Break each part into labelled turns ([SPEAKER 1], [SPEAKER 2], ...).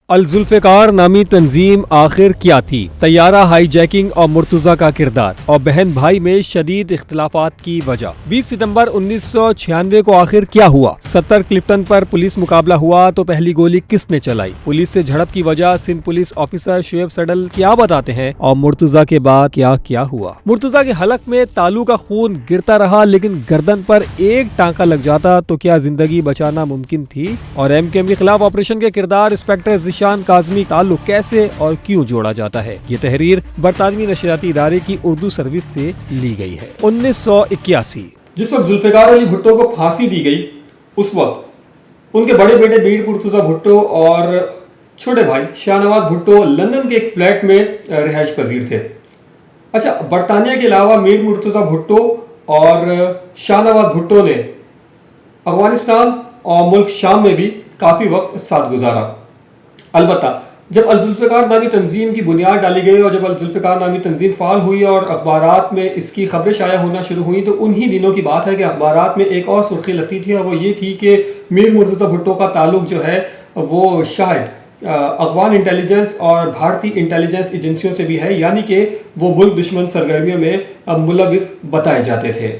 [SPEAKER 1] الذوالفقار نامی تنظیم آخر کیا تھی؟ طیارہ ہائی جیکنگ اور مرتضی کا کردار اور بہن بھائی میں شدید اختلافات کی وجہ۔ 20 ستمبر 1996 کو آخر کیا ہوا؟ 70 کلفٹن پر پولیس مقابلہ ہوا تو پہلی گولی کس نے چلائی؟ پولیس سے جھڑپ کی وجہ سندھ پولیس آفیسر شعیب سڈل کیا بتاتے ہیں اور مرتضی کے بعد کیا ہوا؟ مرتضی کے حلق میں تالو کا خون گرتا رہا لیکن گردن پر ایک ٹانکا لگ جاتا تو کیا زندگی بچانا ممکن تھی؟ اور ایم کیو ایم کے خلاف آپریشن کے کردار انسپکٹر ذیشان کاظمی تعلق کیسے اور کیوں جوڑا جاتا ہے؟ یہ تحریر برطانوی نشریاتی ادارے کی اردو سروس سے لی گئی ہے۔ 1981
[SPEAKER 2] جس وقت ذوالفقار علی بھٹو کو پھانسی دی گئی، اس وقت ان کے بڑے بیٹے میر مرتضی بھٹو اور چھوٹے بھائی شاہ نواز بھٹو لندن کے ایک فلیٹ میں رہائش پذیر تھے۔ اچھا، برطانیہ کے علاوہ میر مرتضی بھٹو اور شاہ نواز بھٹو نے افغانستان اور ملک شام میں بھی کافی وقت ساتھ گزارا۔ البتہ جب الذوالفقار نامی تنظیم کی بنیاد ڈالی گئی اور جب الذوالفقار نامی تنظیم فعال ہوئی اور اخبارات میں اس کی خبریں شائع ہونا شروع ہوئیں تو انہی دنوں کی بات ہے کہ اخبارات میں ایک اور سرخی لگتی تھی اور وہ یہ تھی کہ میر مرتضی بھٹو کا تعلق جو ہے وہ شاید افغان انٹیلیجنس اور بھارتی انٹیلیجنس ایجنسیوں سے بھی ہے، یعنی کہ وہ ملک دشمن سرگرمیوں میں ملوث بتائے جاتے تھے۔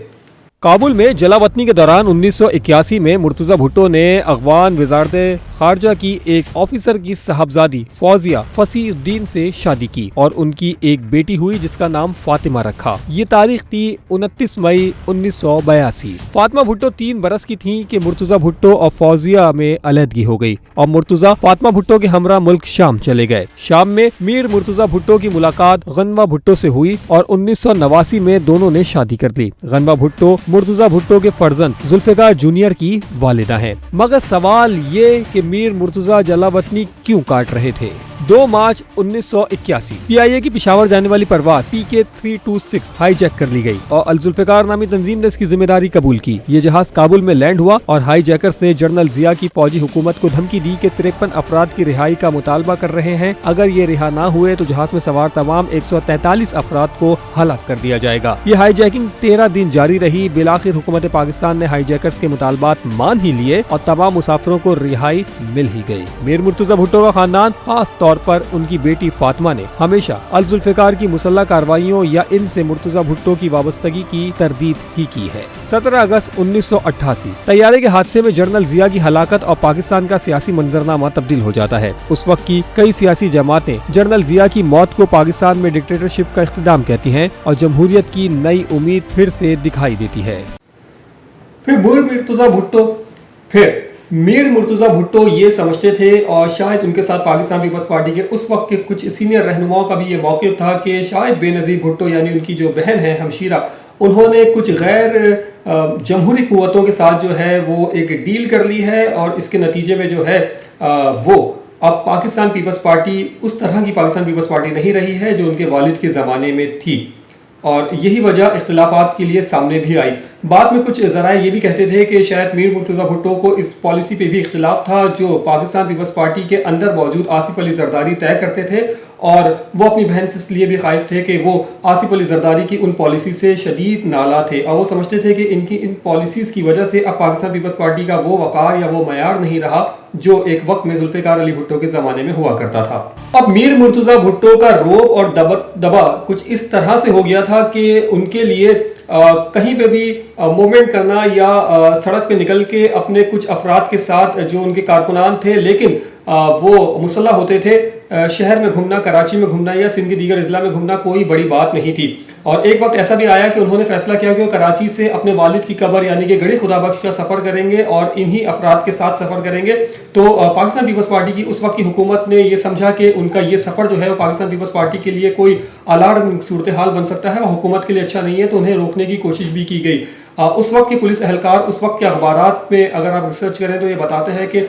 [SPEAKER 1] کابل میں جلا وطنی کے دوران 1981 میں مرتضی بھٹو نے افغان وزارت خارجہ کی ایک آفیسر کی صاحبزادی فوزیہ فصیح الدین سے شادی کی اور ان کی ایک بیٹی ہوئی جس کا نام فاطمہ رکھا۔ یہ تاریخ تھی 29 مئی 1982۔ فاطمہ بھٹو 3 برس کی تھیں کہ مرتضی بھٹو اور فوزیہ میں علیحدگی ہو گئی اور مرتضی فاطمہ بھٹو کے ہمراہ ملک شام چلے گئے۔ شام میں میر مرتضی بھٹو کی ملاقات غنوہ بھٹو سے ہوئی اور 1989 میں دونوں نے شادی کر لی۔ غنوہ بھٹو مرتضی بھٹو کے فرزند ذوالفقار جونیئر کی والدہ ہیں۔ مگر سوال یہ کہ میر مرتضی جلا وطنی کیوں کاٹ رہے تھے؟ 2 مارچ 1981 پی آئی اے کی پشاور جانے والی پرواز PK-326 ہائی جیک کر لی گئی اور الذوالفقار نامی تنظیم نے اس کی ذمہ داری قبول کی۔ یہ جہاز کابل میں لینڈ ہوا اور ہائی جیکرز نے جنرل ضیاء کی فوجی حکومت کو دھمکی دی کہ 53 افراد کی رہائی کا مطالبہ کر رہے ہیں، اگر یہ رہا نہ ہوئے تو جہاز میں سوار تمام 143 افراد کو ہلاک کر دیا جائے گا۔ یہ ہائی جیکنگ 13 دن جاری رہی۔ بالآخر حکومت پاکستان نے ہائی جیکرز کے مطالبات مان ہی لیے اور تمام مسافروں کو رہائی مل ہی گئی۔ میر مرتضی بھٹو کا خاندان، خاص طور پر ان کی بیٹی فاطمہ نے ہمیشہ الذوالفقار کی مسلح کارروائیوں یا ان سے مرتضی بھٹو کی وابستگی کی تردید ہی کی ہے۔ 17 اگست 1988 طیارے کے حادثے میں جنرل ضیاء کی ہلاکت اور پاکستان کا سیاسی منظرنامہ تبدیل ہو جاتا ہے۔ اس وقت کی کئی سیاسی جماعتیں جنرل ضیاء کی موت کو پاکستان میں ڈکٹیٹرشپ کا اختتام کہتی ہیں اور جمہوریت کی نئی امید پھر سے دکھائی دیتی ہے۔
[SPEAKER 2] پھر میر مرتضی بھٹو یہ سمجھتے تھے اور شاید ان کے ساتھ پاکستان پیپلز پارٹی کے اس وقت کے کچھ سینئر رہنماؤں کا بھی یہ موقف تھا کہ شاید بے نظیر بھٹو یعنی ان کی جو بہن ہے ہمشیرہ، انہوں نے کچھ غیر جمہوری قوتوں کے ساتھ جو ہے وہ ایک ڈیل کر لی ہے اور اس کے نتیجے میں جو ہے وہ اب پاکستان پیپلز پارٹی اس طرح کی پاکستان پیپلز پارٹی نہیں رہی ہے جو ان کے والد کے زمانے میں تھی، اور یہی وجہ اختلافات کے لیے سامنے بھی آئی۔ بعد میں کچھ ذرائع یہ بھی کہتے تھے کہ شاید میر مرتضی بھٹو کو اس پالیسی پہ بھی اختلاف تھا جو پاکستان پیپلز پارٹی کے اندر موجود آصف علی زرداری طے کرتے تھے، اور وہ اپنی بہن سے اس لیے بھی خائف تھے کہ وہ آصف علی زرداری کی ان پالیسی سے شدید نالاں تھے اور وہ سمجھتے تھے کہ ان کی ان پالیسیز کی وجہ سے اب پاکستان پیپلز پارٹی کا وہ وقار یا وہ معیار نہیں رہا جو ایک وقت میں ذوالفقار علی بھٹو کے زمانے میں ہوا کرتا تھا۔ اب میر مرتضی بھٹو کا روب اور دبا کچھ اس طرح سے ہو گیا تھا کہ ان کے لیے کہیں پہ بھی موومنٹ کرنا یا سڑک پہ نکل کے اپنے کچھ افراد کے ساتھ جو ان کے کارکنان تھے لیکن وہ مسلح ہوتے تھے، شہر میں گھومنا، کراچی میں گھومنا یا سندھ کے دیگر اضلاع میں گھومنا کوئی بڑی بات نہیں تھی۔ اور ایک وقت ایسا بھی آیا کہ انہوں نے فیصلہ کیا کہ وہ کراچی سے اپنے والد کی قبر یعنی کہ گڑھی خدا بخش کا سفر کریں گے اور انہی افراد کے ساتھ سفر کریں گے۔ تو پاکستان پیپلز پارٹی کی اس وقت کی حکومت نے یہ سمجھا کہ ان کا یہ سفر جو ہے وہ پاکستان پیپلز پارٹی کے لیے کوئی الارم صورتحال بن سکتا ہے اور حکومت کے لیے اچھا نہیں ہے، تو انہیں روکنے کی کوشش بھی کی گئی۔ اس وقت کے پولیس اہلکار، اس وقت کے اخبارات میں اگر آپ ریسرچ کریں تو یہ بتاتے ہیں کہ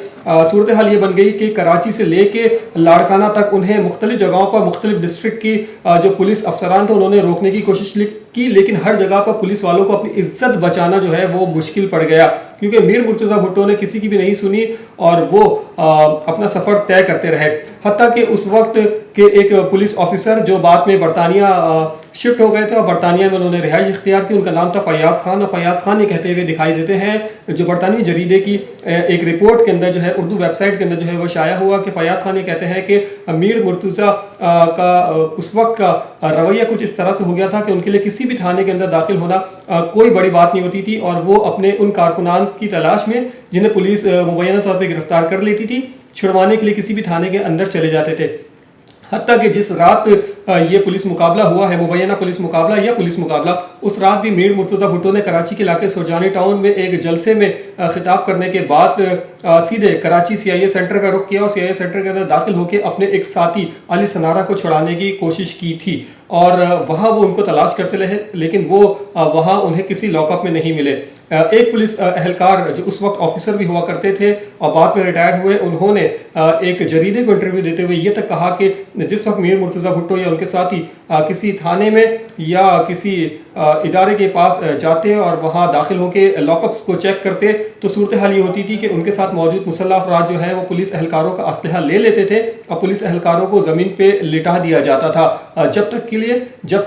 [SPEAKER 2] صورتحال یہ بن گئی کہ کراچی سے لے کے لاڑکانہ تک انہیں مختلف جگہوں پر مختلف ڈسٹرکٹ کی جو پولیس افسران تھے انہوں نے روکنے کی کوشش کی، لیکن ہر جگہ پر پولیس والوں کو اپنی عزت بچانا جو ہے وہ مشکل پڑ گیا क्योंकि मीर मुर्तज़ा भुट्टो ने किसी की भी नहीं सुनी और वो अपना सफ़र तय करते रहे। हत्ता कि उस वक्त के एक पुलिस ऑफिसर जो बाद में बरतानिया शिफ्ट हो गए थे और बरतानिया में उन्होंने रिहाइश इख्तियार की, उनका नाम था फयाज़ खान। और फयाज़ खान ये कहते हुए दिखाई देते हैं, जो बरतानवी जरीदे की एक रिपोर्ट के अंदर जो है, उर्दू वेबसाइट के अंदर जो है वो शाया हुआ कि फयाज़ खान ये कहते हैं कि मीर मुर्तज़ा का उस वक्त का रवैया कुछ इस तरह से हो गया था कि उनके लिए किसी भी थाने के अंदर दाखिल होना कोई बड़ी बात नहीं होती थी, और वो अपने उन कारकुनान की तलाश में जिन्हें पुलिस मुबैना तौर पर गिरफ्तार कर लेती थी, छुड़वाने के लिए किसी भी थाने के अंदर चले जाते थे। हत्ता कि जिस रात ये पुलिस मुकाबला हुआ है, मुबैना पुलिस मुकाबला या पुलिस मुकाबला, उस रात भी मीर मुर्तज़ा भुट्टो ने कराची के इलाके सुरजानी टाउन में एक जलसे में खिताब करने के बाद सीधे कराची CIA सेंटर का रुख किया और CIA सेंटर के अंदर दाखिल होकर अपने एक साथी अली सनारा को छुड़ाने की कोशिश की थी। और वहाँ वो उनको तलाश करते रहे, लेकिन वो वहाँ उन्हें किसी लॉकअप में नहीं मिले। एक पुलिस एहलकार जो उस वक्त ऑफिसर भी हुआ करते थे और बाद में रिटायर्ड हुए, उन्होंने एक जरीदे को इंटरव्यू देते हुए ये तक कहा कि जिस वक्त मीर मुर्तज़ा भुट्टो या उनके साथी किसी थाने में या किसी इदारे के पास जाते और वहाँ दाखिल होकर लॉकअप्स को चेक करते, तो सूरत हाल ये होती थी कि उनके साथ मौजूद मुसल्लह अफराद जो है वो पुलिस एहलकारों का असलहा ले लेते थे और पुलिस एहलकारों को ज़मीन पे लिटा दिया जाता था जब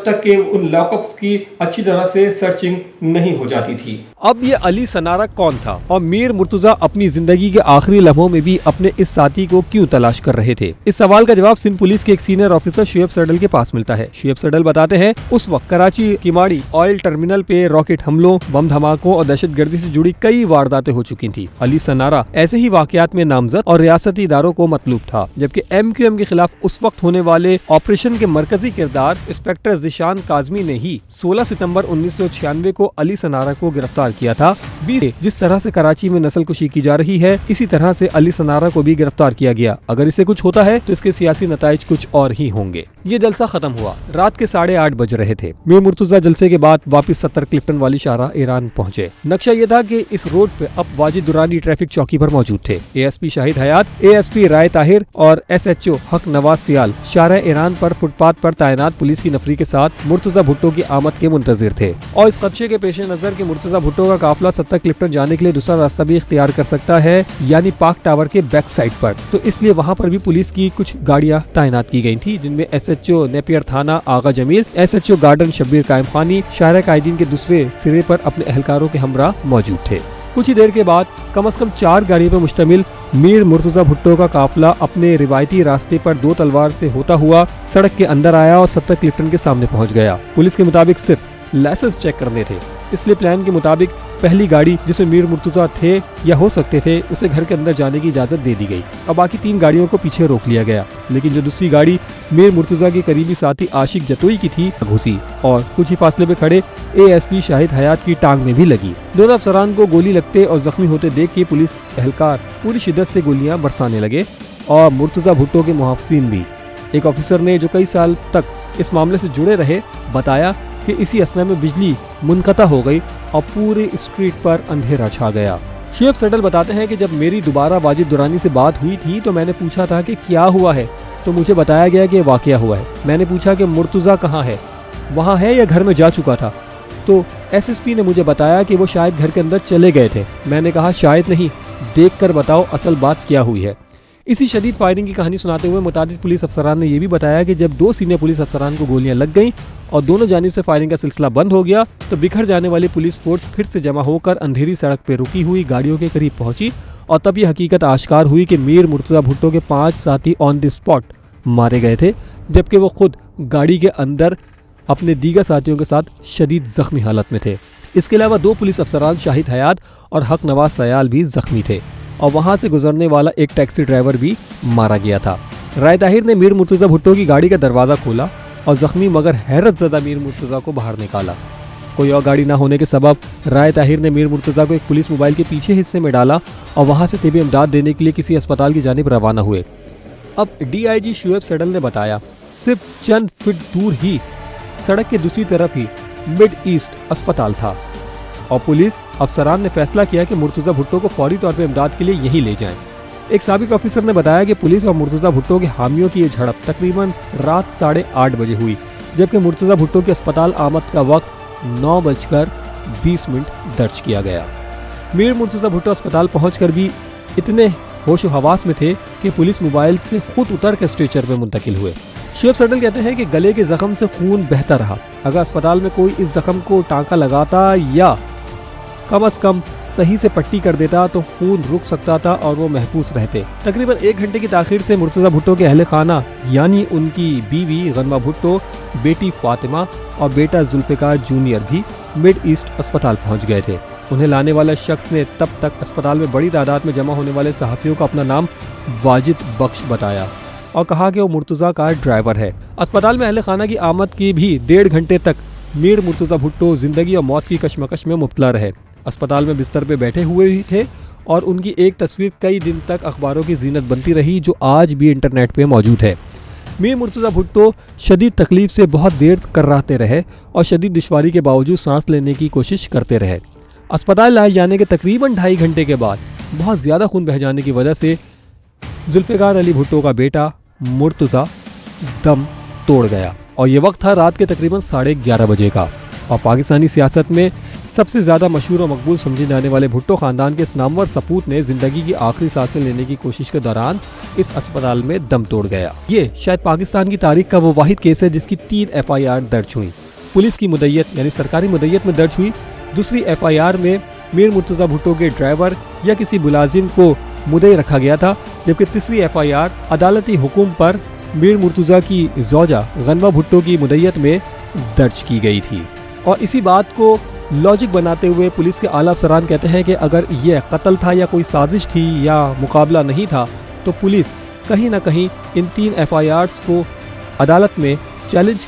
[SPEAKER 2] तक कि उन लॉकअप्स की अच्छी तरह से सर्चिंग नहीं हो जाती थी।
[SPEAKER 1] अब ये अली सनारा कौन था और मीर मुर्तज़ा अपनी जिंदगी के आखिरी लम्हों में भी अपने इस साथी को क्यों तलाश कर रहे थे? इस सवाल का जवाब सिंध पुलिस के एक सीनियर ऑफिसर शुएब सडल के पास मिलता है। शुएब सडल बताते हैं, उस वक्त कराची किमाड़ी ऑयल टर्मिनल पे रॉकेट हमलों, बम धमाकों और दहशतगर्दी से जुड़ी कई वारदातें हो चुकी थी। अली सनारा ऐसे ही वाकयात में नामजद और रियासती इदारों को मतलूब था, जबकि MQM के खिलाफ उस वक्त होने वाले ऑपरेशन के मरकजी किरदार इंस्पेक्टर ज़िशान काज़मी ने ही 16 सितंबर 1996 को अली सनारा को गिरफ्तार किया था। जिस तरह से कराची में नस्लकुशी की जा रही है, इसी तरह से अली सनारा को भी गिरफ्तार किया गया। अगर इसे कुछ होता है तो इसके सियासी नताइज कुछ और ही होंगे। ये जलसा खत्म हुआ, रात के 8:30 बज रहे थे। मीर मुर्तज़ा जलसे के बाद वापस 70 क्लिफ्टन वाली शाहराह ईरान पहुंचे। नक्शा ये था कि इस रोड पे अब वाजिद दुरानी ट्रैफिक चौकी पर मौजूद थे। ASP शाहिद हयात, ASP राय ताहिर और SHO हक नवाज सियाल शाहराह ईरान पर फुटपाथ पर तैनात पुलिस की नफरी के साथ मुर्तज़ा भुट्टो की आमद के मुंतजिर थे। और इस खदशे के पेश नजर के मुर्तज़ा भुट्टो का काफिला 70 क्लिफ्टन जाने के लिए दूसरा रास्ता भी इख्तियार कर सकता है, यानी पाक टावर के बैक साइड पर। तो इसलिए वहाँ पर भी पुलिस की कुछ गाड़ियाँ तैनात की गई थी, जिनमें SHO नेपियर थाना आगा जमील, SHO गार्डन शब्बीर कायम खानी शाहराह कायदीन के दूसरे सिरे पर अपने एहलकारों के हमरा मौजूद थे। कुछ ही देर के बाद कम से कम 4 गाड़ियों पर मुश्तमिल मीर मुर्तज़ा भुट्टो का काफिला अपने रिवायती रास्ते पर 2 तलवार से होता हुआ सड़क के अंदर आया और 70 क्लिफ्टन के सामने पहुंच गया। पुलिस के मुताबिक सिर्फ लाइसेंस चेक करने थे, इसलिए प्लान के मुताबिक पहली गाड़ी जिसमें मीर मुर्तज़ा थे या हो सकते थे, उसे घर के अंदर जाने की इजाज़त दे दी गई और बाकी 3 गाड़ियों को पीछे रोक लिया गया। लेकिन जो दूसरी गाड़ी मीर मुर्तज़ा के करीबी साथी आशिक जतोई की थी, घुसी और कुछ ही फासले पे खड़े ASP शाहिद हयात की टांग में भी लगी। दोनों अफसरान को गोली लगते और जख्मी होते देख के पुलिस एहलकार पूरी शिद्दत से गोलियां बरसाने लगे और मुर्तज़ा भुट्टो के मुहाफ़िज़ीन भी। एक ऑफिसर ने, जो कई साल तक इस मामले से जुड़े रहे, बताया कि इसी असना में बिजली मुनक़ता हो गई और पूरे स्ट्रीट पर अंधेरा छा गया। शुएब सडल बताते हैं कि जब मेरी दोबारा वाजिद दुरानी से बात हुई थी तो मैंने पूछा था कि क्या हुआ है, तो मुझे बताया गया कि वाक़या हुआ है। मैंने पूछा कि मुर्तज़ा कहाँ है, वहाँ है या घर में जा चुका था, तो SSP ने मुझे बताया कि वो शायद घर के अंदर चले गए थे। मैंने कहा शायद नहीं, देख कर बताओ असल बात क्या हुई है। इसी शदीद फायरिंग की कहानी सुनाते हुए मुतादिद पुलिस अफसरान ने यह भी बताया कि जब 2 सीनियर पुलिस अफसरान को गोलियां लग गईं और दोनों जानिब से फायरिंग का सिलसिला बंद हो गया, तो बिखर जाने वाली पुलिस फोर्स फिर से जमा होकर अंधेरी सड़क पर रुकी हुई गाड़ियों के करीब पहुंची और तब यह हकीकत आश्कार हुई कि मीर मुर्तज़ा भुट्टो के 5 साथी ऑन द स्पॉट मारे गए थे, जबकि वो खुद गाड़ी के अंदर अपने दीगर साथियों के साथ शदीद जख्मी हालत में थे। इसके अलावा 2 पुलिस अफसरान शाहिद हयात और हक नवाज सयाल भी जख्मी थे और वहां से गुजरने वाला एक टैक्सी ड्राइवर भी मारा गया था। राय ताहिर ने मीर मुर्तज़ा भुट्टो की गाड़ी का दरवाज़ा खोला और जख्मी मगर हैरत ज़दा मीर मुर्तज़ा को बाहर निकाला। कोई और गाड़ी ना होने के सबब राय ताहिर ने मीर मुर्तज़ा को एक पुलिस मोबाइल के पीछे हिस्से में डाला और वहां से तिबी इमदाद देने के लिए किसी अस्पताल की जानिब रवाना हुए। अब DIG शुएब सडल ने बताया, सिर्फ चंद फीट दूर ही सड़क के दूसरी तरफ ही मिड ईस्ट अस्पताल था और पुलिस अफसरान ने फैसला किया कि मुर्तज़ा भुट्टो को फौरी तौर पर इमदाद के लिए यहीं ले जाएं। एक साबिक ऑफिसर ने बताया कि पुलिस और मुर्तज़ा भुट्टो के हामियों की ये झड़प तकरीबन रात 8:30 बजे हुई, जबकि मुर्तज़ा भुट्टो की अस्पताल आमद का वक्त 9:20 दर्ज किया गया। मीर मुर्तज़ा भुट्टो अस्पताल पहुंचकर भी इतने होश व हवास में थे कि पुलिस मोबाइल से खुद उतर कर स्ट्रेचर पे मुंतकिल हुए। शुएब सडल कहते हैं कि गले के जख्म से खून बहता रहा। अगर अस्पताल में कोई इस जख्म को टांका लगाता या कम अज कम सही से पट्टी कर देता तो खून रुक सकता था और वो महफूज रहते। तकरीबन 1 घंटे की ताखीर से मुर्तज़ा भुट्टो के अहले खाना यानी उनकी बीवी गनमा भुट्टो, बेटी फातिमा और बेटा जुल्फ़िकार जूनियर भी मिड ईस्ट अस्पताल पहुंच गए थे। उन्हें लाने वाला शख्स ने तब तक अस्पताल में बड़ी तादाद में जमा होने वाले सहाफ़ियों का अपना नाम वाजिद बख्श बताया और कहा कि वो मुर्तज़ा का ड्राइवर है। अस्पताल में अहले खाना की आमद की भी 1.5 घंटे तक मीर मुर्तज़ा भुट्टो ज़िंदगी और मौत की कशमकश में मुब्तला रहे। अस्पताल में बिस्तर पे बैठे हुए ही थे और उनकी एक तस्वीर कई दिन तक अखबारों की जीनत बनती रही, जो आज भी इंटरनेट पे मौजूद है। मीर मुर्तज़ा भुट्टो शदीद तकलीफ से बहुत देर कर्राते रहे और शदीद दुश्वारी के बावजूद सांस लेने की कोशिश करते रहे। अस्पताल लाए जाने के तकरीबन 2.5 घंटे के बाद बहुत ज़्यादा खून बह जाने की वजह से जुल्फ़िकार अली भुट्टो का बेटा मुर्तज़ा दम तोड़ गया और ये वक्त था रात के तकरीबन 11:30 बजे का। और पाकिस्तानी सियासत में सबसे ज़्यादा मशहूर और मकबूल समझे जाने वाले भुट्टो ख़ानदान के इस नामवर सपूत ने ज़िंदगी की आखिरी सांसें लेने की कोशिश के दौरान इस अस्पताल में दम तोड़ गया। ये शायद पाकिस्तान की तारीख का वो वाहिद केस है जिसकी 3 FIR दर्ज हुई। पुलिस की मुद्दत यानी सरकारी मुद्दत में दर्ज हुई। दूसरी FIR में मीर मुर्तज़ा भुट्टो के ड्राइवर या किसी मुलाजिम को मुद्दई रखा गया था, जबकि तीसरी FIR अदालती हुक्म पर मीर मुर्तज़ा की ज़ौजा गनमा भुट्टो की मुद्दत में दर्ज की गई थी। और इसी बात को लॉजिक बनाते हुए पुलिस के आला अफसरान कहते हैं कि अगर यह कत्ल था या कोई साजिश थी या मुकाबला नहीं था तो पुलिस कहीं ना कहीं इन 3 FIRs को अदालत में चैलेंज कर